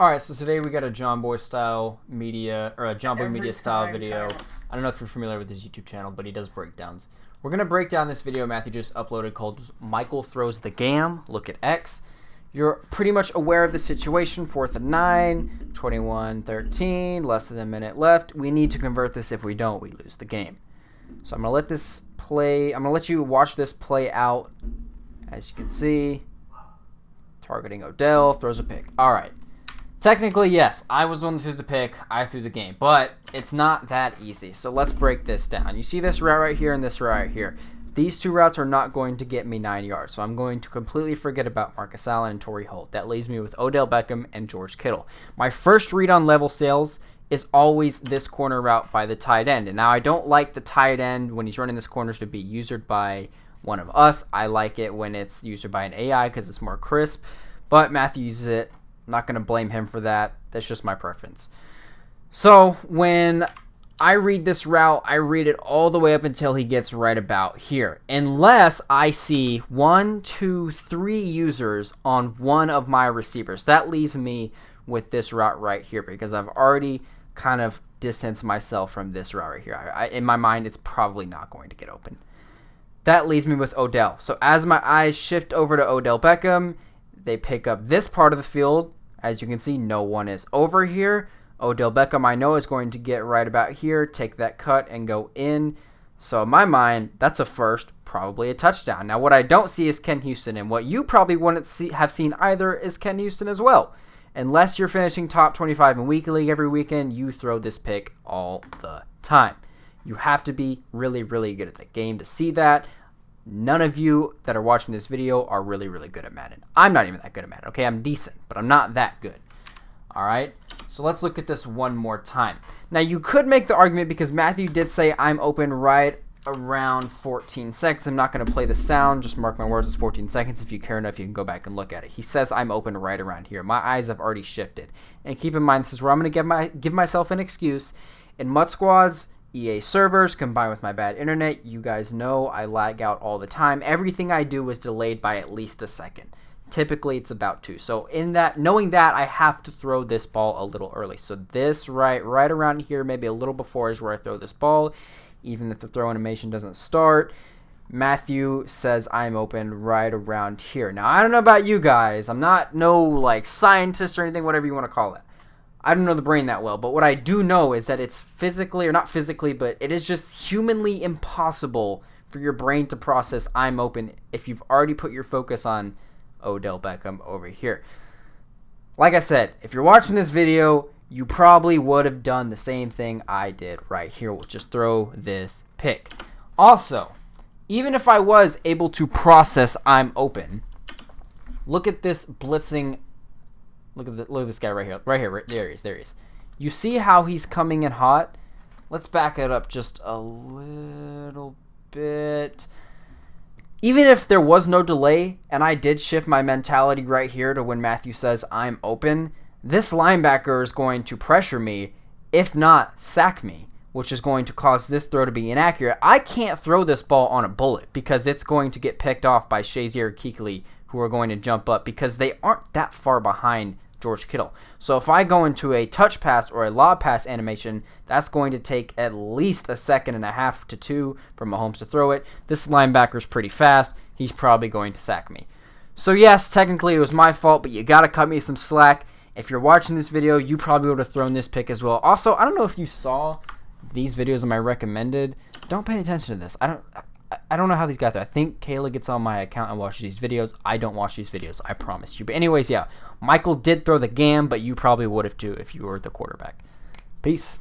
Alright, so today we got a John Boy style media, or a John Boy media style video. I don't know if you're familiar with his YouTube channel, but he does breakdowns. We're going to break down this video Matthew just uploaded called Michael Throws the Gam, Look at X. You're pretty much aware of the situation, 4th and 9, 21-13, less than a minute left. We need to convert this. If we don't, we lose the game. So I'm going to let this play. I'm going to let you watch this play out. As you can see, targeting Odell, throws a pick. Alright. Technically, yes, I was the one who threw the pick, I threw the game, but it's not that easy. So let's break this down. You see this route right here and this route right here. These two routes are not going to get me 9 yards, so I'm going to completely forget about Marcus Allen and Torrey Holt. That leaves me with Odell Beckham and George Kittle. My first read on level sales is always this corner route by the tight end. And now I don't like the tight end when he's running this corners to be used by one of us. I like it when it's used by an AI because it's more crisp, but Matthew uses it. I'm not going to blame him for that. That's just my preference. So when I read this route, I read it all the way up until he gets right about here. Unless I see 1, 2, 3 users on one of my receivers. That leaves me with this route right here because I've already kind of distanced myself from this route right here. In my mind, it's probably not going to get open. That leaves me with Odell. So as my eyes shift over to Odell Beckham, they pick up this part of the field. As you can see, no one is over here. Odell Beckham, I know, is going to get right about here, take that cut, and go in. So in my mind, that's a first, probably a touchdown. Now, what I don't see is Ken Houston, and what you probably wouldn't have seen either is Ken Houston as well. Unless you're finishing top 25 in Weekly League every weekend, you throw this pick all the time. You have to be really, really good at the game to see that. None of you that are watching this video are really, really good at Madden. I'm not even that good at Madden, okay? I'm decent, but I'm not that good. All right? So let's look at this one more time. Now, you could make the argument because Matthew did say I'm open right around 14 seconds. I'm not going to play the sound. Just mark my words, it's 14 seconds. If you care enough, you can go back and look at it. He says I'm open right around here. My eyes have already shifted. And keep in mind, this is where I'm going to give myself an excuse. In MUT Squads, EA servers combined with my bad internet, you guys know I lag out all the time. Everything I do is delayed by at least a second. Typically it's about 2. So in that, knowing that, I have to throw this ball a little early. So this right around here, maybe a little before, is where I throw this ball, even if the throw animation doesn't start. Matthew says I'm open right around here. Now I don't know about you guys. I'm not no like scientist or anything, whatever you want to call it. I don't know the brain that well, but what I do know is that it's physically, or not physically, but it is just humanly impossible for your brain to process I'm open if you've already put your focus on Odell Beckham over here. Like I said, if you're watching this video, you probably would have done the same thing I did right here. We'll just throw this pick. Also, even if I was able to process I'm open, look at this blitzing. Look at this guy right here. There he is. You see how he's coming in hot? Let's back it up just a little bit. Even if there was no delay, and I did shift my mentality right here to when Matthew says I'm open, this linebacker is going to pressure me, if not sack me, which is going to cause this throw to be inaccurate. I can't throw this ball on a bullet because it's going to get picked off by Shazier Kuechly, who are going to jump up because they aren't that far behind George Kittle. So if I go into a touch pass or a lob pass animation, that's going to take at least 1.5 seconds to 2 for Mahomes to throw it. This linebacker's pretty fast. He's probably going to sack me. So yes, technically it was my fault, but you got to cut me some slack. If you're watching this video, you probably would have thrown this pick as well. Also, I don't know if you saw these videos of my recommended. Don't pay attention to this. I don't know how these got there. I think Kayla gets on my account and watches these videos. I don't watch these videos, I promise you. But anyways, yeah, Michael did throw the gam, but you probably would have too if you were the quarterback. Peace.